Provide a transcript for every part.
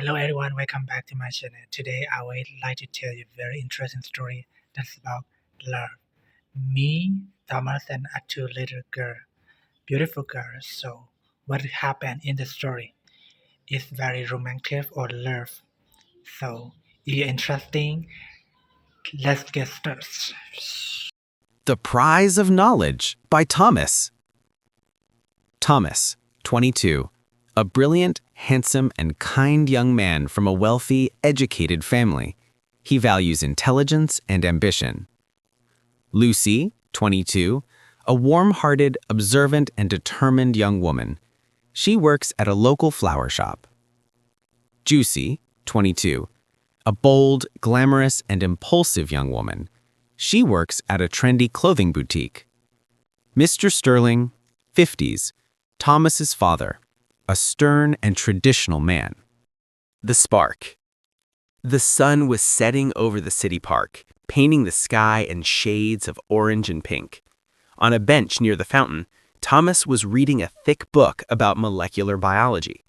Hello everyone, welcome back to my channel. Today I would like to tell you a very interesting story that's about love. Me, Thomas, and a two little girl, beautiful girls. So what happened in the story is very romantic or love. So if you're interesting, let's get started. The Prize of Knowledge by Thomas. Thomas, 22, a brilliant, handsome, and kind young man from a wealthy, educated family. He values intelligence and ambition. Lucy, 22, a warm-hearted, observant, and determined young woman. She works at a local flower shop. Juicy, 22, a bold, glamorous, and impulsive young woman. She works at a trendy clothing boutique. Mr. Sterling, 50s, Thomas's father, a stern and traditional man. The spark. The sun was setting over the city park, painting the sky in shades of orange and pink. On a bench near the fountain, Thomas was reading a thick book about molecular biology.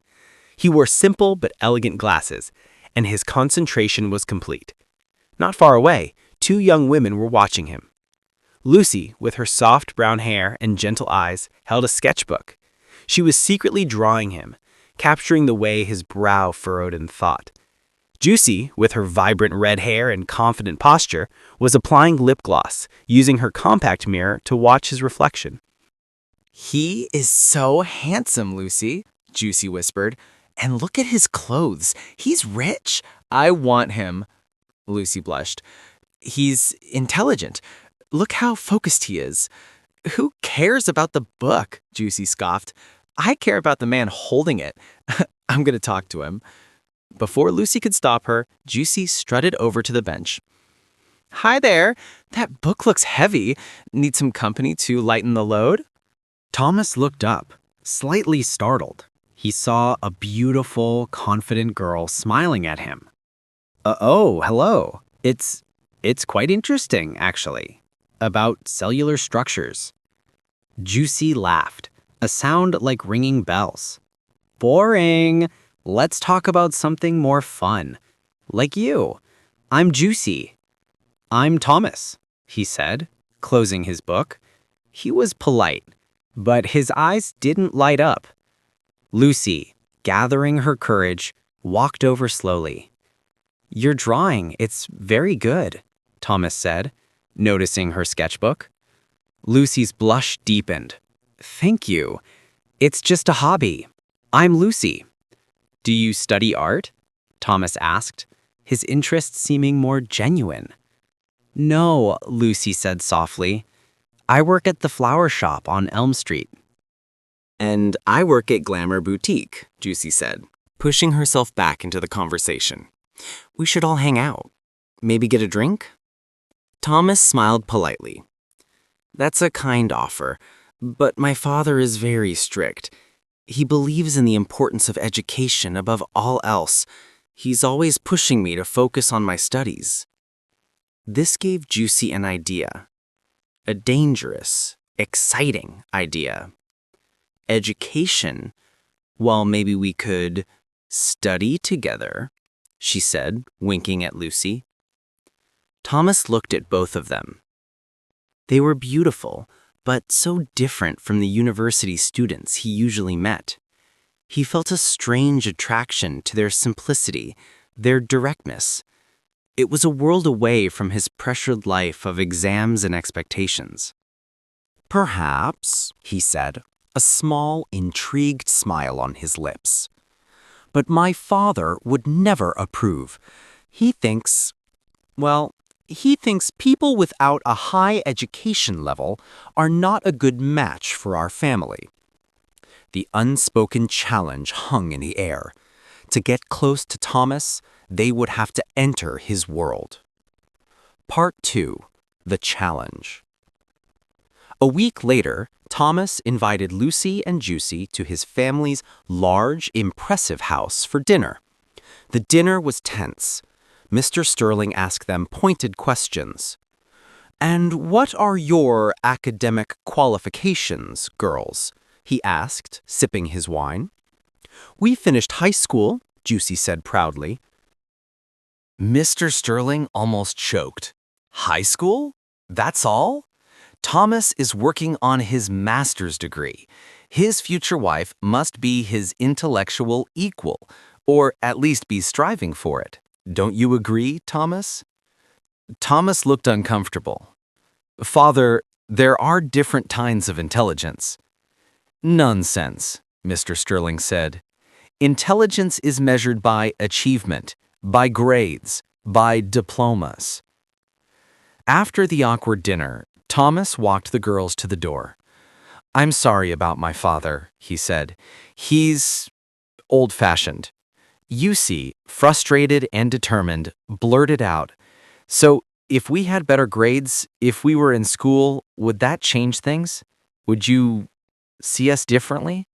He wore simple but elegant glasses, and his concentration was complete. Not far away, two young women were watching him. Lucy, with her soft brown hair and gentle eyes, held a sketchbook. She was secretly drawing him, capturing the way his brow furrowed in thought. Juicy, with her vibrant red hair and confident posture, was applying lip gloss, using her compact mirror to watch his reflection. "He is so handsome, Lucy," Juicy whispered. "And look at his clothes. He's rich. I want him." Lucy blushed. "He's intelligent. Look how focused he is." "Who cares about the book?" Juicy scoffed. "I care about the man holding it. I'm going to talk to him." Before Lucy could stop her, Juicy strutted over to the bench. "Hi there. That book looks heavy. Need some company to lighten the load?" Thomas looked up, slightly startled. He saw a beautiful, confident girl smiling at him. Oh, hello. It's quite interesting, actually. About cellular structures." Juicy laughed, a sound like ringing bells. "Boring. Let's talk about something more fun. Like you. I'm Juicy." "I'm Thomas," he said, closing his book. He was polite, but his eyes didn't light up. Lucy, gathering her courage, walked over slowly. "Your drawing, it's very good," Thomas said, noticing her sketchbook. Lucy's blush deepened. "Thank you. It's just a hobby. I'm Lucy." "Do you study art?" Thomas asked, his interest seeming more genuine. "No," Lucy said softly. "I work at the flower shop on Elm Street." "And I work at Glamour Boutique," Juicy said, pushing herself back into the conversation. "We should all hang out. Maybe get a drink?" Thomas smiled politely. "That's a kind offer, but my father is very strict. He believes in the importance of education above all else. He's always pushing me to focus on my studies." This gave Juicy an idea. A dangerous, exciting idea. "Education? Well, maybe we could study together," she said, winking at Lucy. Thomas looked at both of them. They were beautiful, but so different from the university students he usually met. He felt a strange attraction to their simplicity, their directness. It was a world away from his pressured life of exams and expectations. "Perhaps," he said, a small, intrigued smile on his lips. "But my father would never approve. He thinks people without a high education level are not a good match for our family." The unspoken challenge hung in the air. To get close to Thomas, they would have to enter his world. Part 2. The Challenge. A week later, Thomas invited Lucy and Juicy to his family's large, impressive house for dinner. The dinner was tense. Mr. Sterling asked them pointed questions. "And what are your academic qualifications, girls?" he asked, sipping his wine. "We finished high school," Juicy said proudly. Mr. Sterling almost choked. High school? That's all? Thomas is working on his master's degree. His future wife must be his intellectual equal, or at least be striving for it. Don't you agree, Thomas? Thomas looked uncomfortable. Father, there are different kinds of intelligence. Nonsense, Mr. Sterling said. Intelligence is measured by achievement, by grades, by diplomas. After the awkward dinner, Thomas walked the girls to the door. I'm sorry about my father, he said. He's old-fashioned. Yusi, frustrated and determined, blurted out, So, if we had better grades, if we were in school, would that change things? Would you see us differently?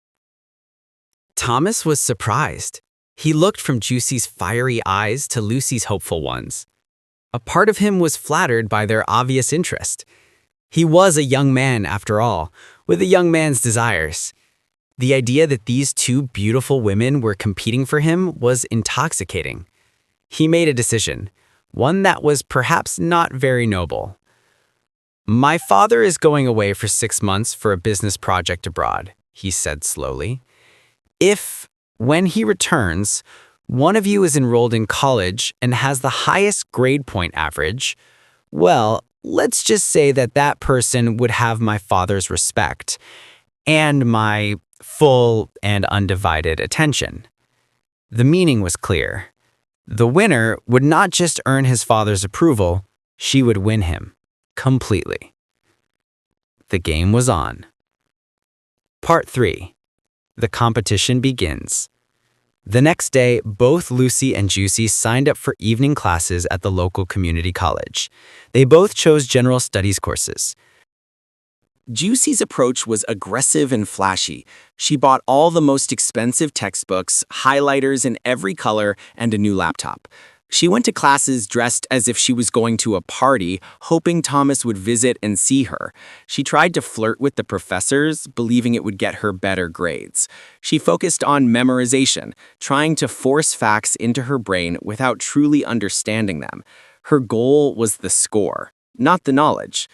Thomas was surprised. He looked from Juicy's fiery eyes to Lucy's hopeful ones. A part of him was flattered by their obvious interest. He was a young man, after all, with a young man's desires. The idea that these two beautiful women were competing for him was intoxicating. He made a decision, one that was perhaps not very noble. My father is going away for 6 months for a business project abroad, he said slowly. If, when he returns, one of you is enrolled in college and has the highest grade point average, well, let's just say that that person would have my father's respect and my full and undivided attention. The meaning was clear. The winner would not just earn his father's approval, she would win him completely. The game was on. Part 3. The competition begins. The next day, both Lucy and Juicy signed up for evening classes at the local community college. They both chose general studies courses. Juicy's approach was aggressive and flashy. She bought all the most expensive textbooks, highlighters in every color, and a new laptop. She went to classes dressed as if she was going to a party, hoping Thomas would visit and see her. She tried to flirt with the professors, believing it would get her better grades. She focused on memorization, trying to force facts into her brain without truly understanding them. Her goal was the score, not the knowledge.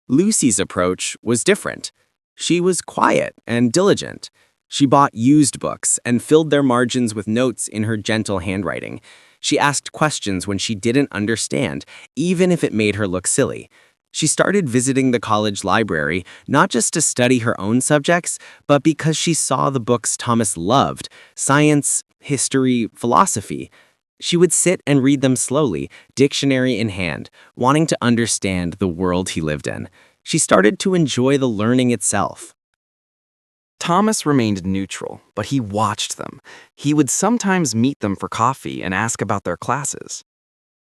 Lucy's approach was different. She was quiet and diligent. She bought used books and filled their margins with notes in her gentle handwriting. She asked questions when she didn't understand, even if it made her look silly. She started visiting the college library, not just to study her own subjects, but because she saw the books Thomas loved: science, history, philosophy. She would sit and read them slowly, dictionary in hand, wanting to understand the world he lived in. She started to enjoy the learning itself. Thomas remained neutral, but he watched them. He would sometimes meet them for coffee and ask about their classes.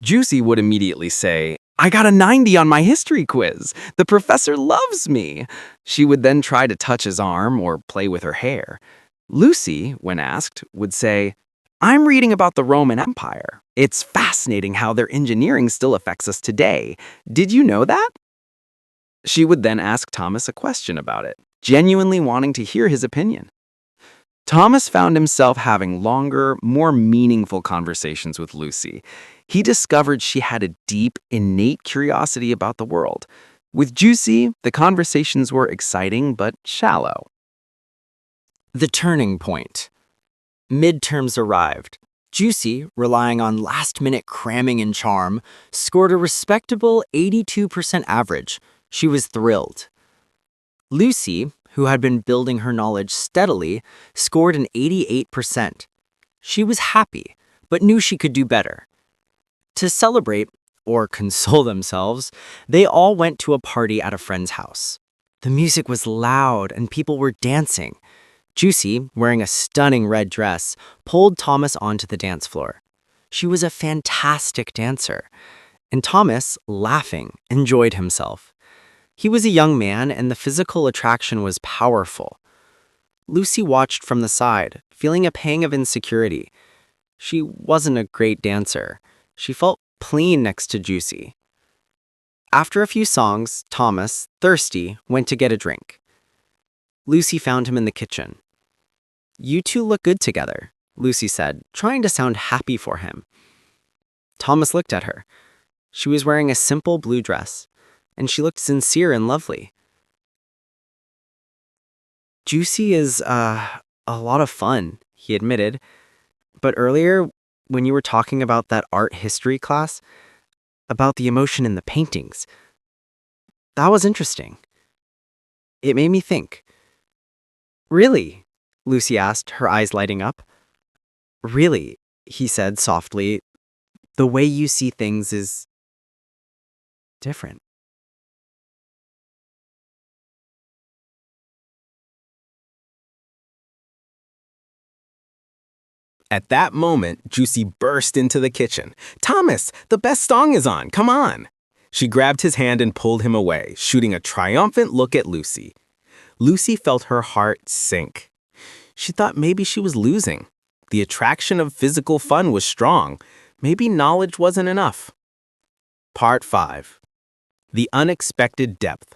Juicy would immediately say, I got a 90 on my history quiz. The professor loves me. She would then try to touch his arm or play with her hair. Lucy, when asked, would say, I'm reading about the Roman Empire. It's fascinating how their engineering still affects us today. Did you know that? She would then ask Thomas a question about it, genuinely wanting to hear his opinion. Thomas found himself having longer, more meaningful conversations with Lucy. He discovered she had a deep, innate curiosity about the world. With Juicy, the conversations were exciting but shallow. The turning point. Midterms arrived. Juicy, relying on last-minute cramming and charm, scored a respectable 82% average. She was thrilled. Lucy, who had been building her knowledge steadily, scored an 88%. She was happy, but knew she could do better. To celebrate, or console themselves, they all went to a party at a friend's house. The music was loud and people were dancing. Juicy, wearing a stunning red dress, pulled Thomas onto the dance floor. She was a fantastic dancer, and Thomas, laughing, enjoyed himself. He was a young man, and the physical attraction was powerful. Lucy watched from the side, feeling a pang of insecurity. She wasn't a great dancer. She felt clean next to Juicy. After a few songs, Thomas, thirsty, went to get a drink. Lucy found him in the kitchen. You two look good together, Lucy said, trying to sound happy for him. Thomas looked at her. She was wearing a simple blue dress, and she looked sincere and lovely. Juicy is, a lot of fun, he admitted. But earlier, when you were talking about that art history class, about the emotion in the paintings, that was interesting. It made me think. Really? Lucy asked, her eyes lighting up. Really, he said softly, the way you see things is different. At that moment, Juicy burst into the kitchen. "Thomas, the best song is on, come on!" She grabbed his hand and pulled him away, shooting a triumphant look at Lucy. Lucy felt her heart sink. She thought maybe she was losing. The attraction of physical fun was strong. Maybe knowledge wasn't enough. Part 5. The Unexpected Depth.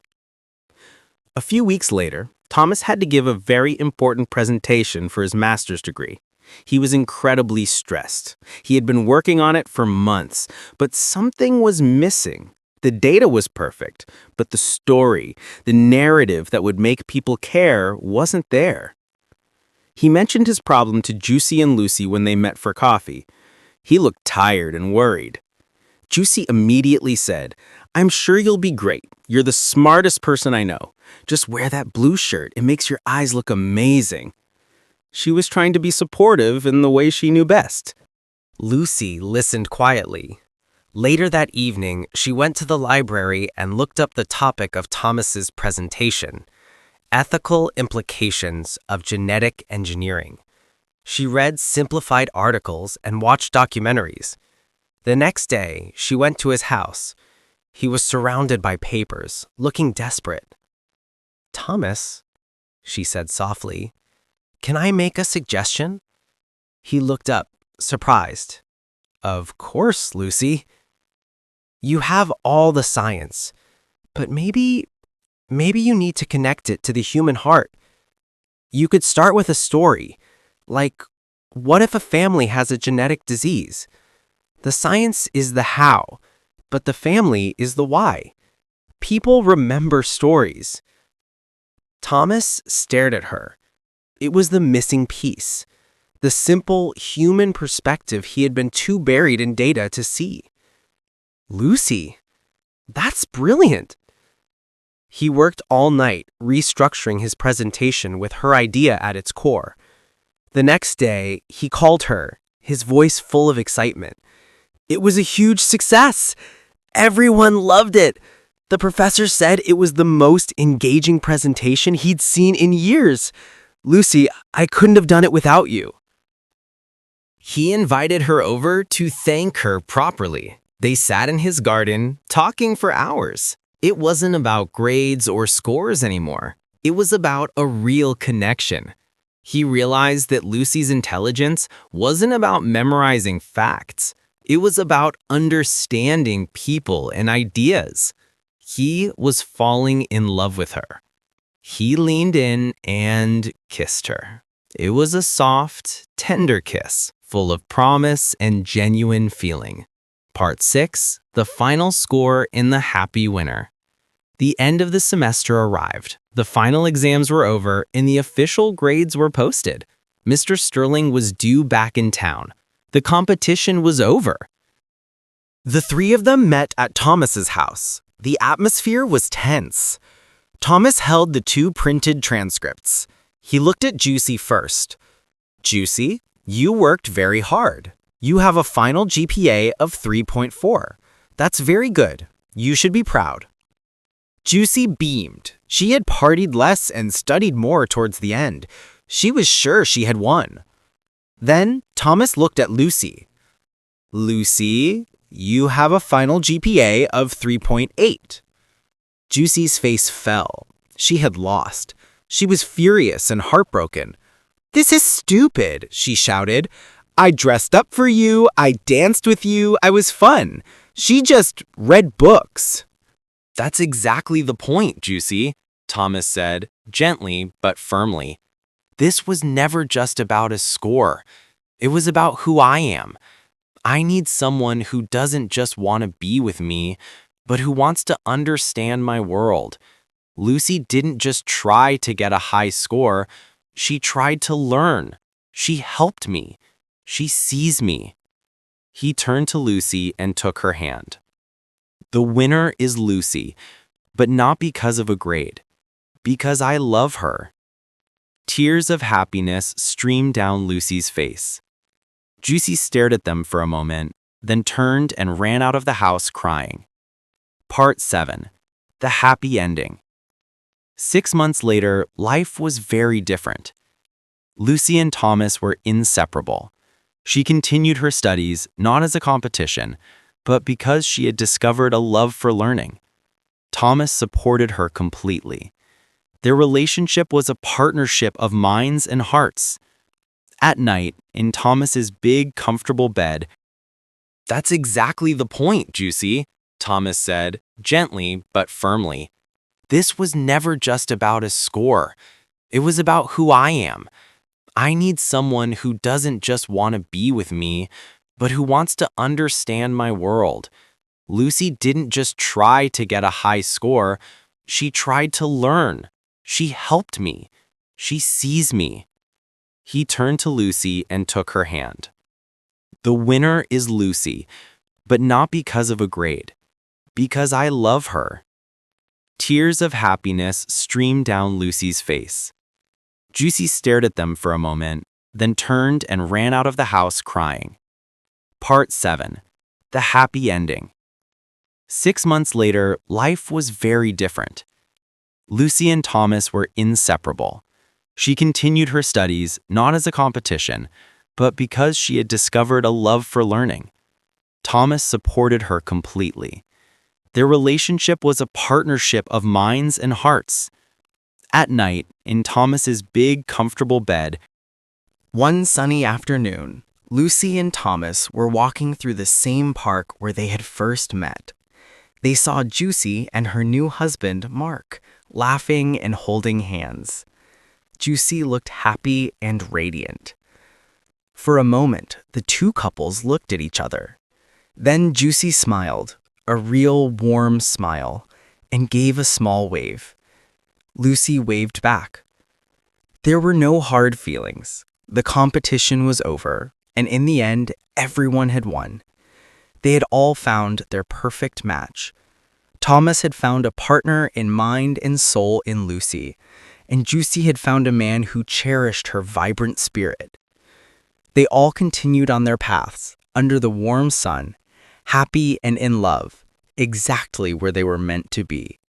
A few weeks later, Thomas had to give a very important presentation for his master's degree. He was incredibly stressed. He had been working on it for months, but something was missing. The data was perfect, but the story, the narrative that would make people care wasn't there. He mentioned his problem to Juicy and Lucy when they met for coffee. He looked tired and worried. Juicy immediately said, "I'm sure you'll be great. You're the smartest person I know. Just wear that blue shirt. It makes your eyes look amazing." She was trying to be supportive in the way she knew best. Lucy listened quietly. Later that evening, she went to the library and looked up the topic of Thomas's presentation, Ethical Implications of Genetic Engineering. She read simplified articles and watched documentaries. The next day, she went to his house. He was surrounded by papers, looking desperate. "Thomas," she said softly, "can I make a suggestion?" He looked up, surprised. "Of course, Lucy." "You have all the science, but maybe you need to connect it to the human heart. You could start with a story, like, what if a family has a genetic disease? The science is the how, but the family is the why. People remember stories." Thomas stared at her. It was the missing piece, the simple human perspective he had been too buried in data to see. "Lucy, that's brilliant." He worked all night, restructuring his presentation with her idea at its core. The next day, he called her, his voice full of excitement. It was a huge success. Everyone loved it. The professor said it was the most engaging presentation he'd seen in years. "Lucy, I couldn't have done it without you." He invited her over to thank her properly. They sat in his garden, talking for hours. It wasn't about grades or scores anymore. It was about a real connection. He realized that Lucy's intelligence wasn't about memorizing facts. It was about understanding people and ideas. He was falling in love with her. He leaned in and kissed her. It was a soft, tender kiss, full of promise and genuine feeling. Part 6, the final score in the happy winner. The end of the semester arrived. The final exams were over and the official grades were posted. Mr. Sterling was due back in town. The competition was over. The three of them met at Thomas's house. The atmosphere was tense. Thomas held the 2 printed transcripts. He looked at Juicy first. "Juicy, you worked very hard. You have a final GPA of 3.4. That's very good. You should be proud." Juicy beamed. She had partied less and studied more towards the end. She was sure she had won. Then Thomas looked at Lucy. "Lucy, you have a final GPA of 3.8. Juicy's face fell. She had lost. She was furious and heartbroken. "This is stupid," she shouted. "I dressed up for you, I danced with you, I was fun. She just read books." "That's exactly the point, Juicy," Thomas said, gently but firmly. "This was never just about a score. It was about who I am. I need someone who doesn't just want to be with me, but who wants to understand my world. Lucy didn't just try to get a high score, she tried to learn. She helped me. She sees me. He turned to Lucy and took her hand. The winner is Lucy, but not because of a grade, because I love her. Tears of happiness streamed down Lucy's face. Juicy stared at them for a moment, then turned and ran out of the house crying. Part 7. The Happy Ending. 6 months later, life was very different. Lucy and Thomas were inseparable. She continued her studies not as a competition, but because she had discovered a love for learning. Thomas supported her completely. Their relationship was a partnership of minds and hearts. At night, in Thomas's big, comfortable bed, "That's exactly the point, Juicy," Thomas said, gently but firmly. "This was never just about a score. It was about who I am. I need someone who doesn't just want to be with me, but who wants to understand my world. Lucy didn't just try to get a high score, she tried to learn. She helped me. She sees me." He turned to Lucy and took her hand. The winner is Lucy, but not because of a grade, because I love her. Tears of happiness streamed down Lucy's face. Juicy stared at them for a moment, then turned and ran out of the house crying. Part 7. The Happy Ending. 6 months later, life was very different. Lucy and Thomas were inseparable. She continued her studies not as a competition, but because she had discovered a love for learning. Thomas supported her completely. Their relationship was a partnership of minds and hearts. At night, in Thomas's big, comfortable bed, one sunny afternoon, Lucy and Thomas were walking through the same park where they had first met. They saw Juicy and her new husband, Mark, laughing and holding hands. Juicy looked happy and radiant. For a moment, the two couples looked at each other. Then Juicy smiled, a real warm smile, and gave a small wave. Lucy waved back. There were no hard feelings. The competition was over, and in the end, everyone had won. They had all found their perfect match. Thomas had found a partner in mind and soul in Lucy, and Juicy had found a man who cherished her vibrant spirit. They all continued on their paths, under the warm sun, happy and in love, exactly where they were meant to be.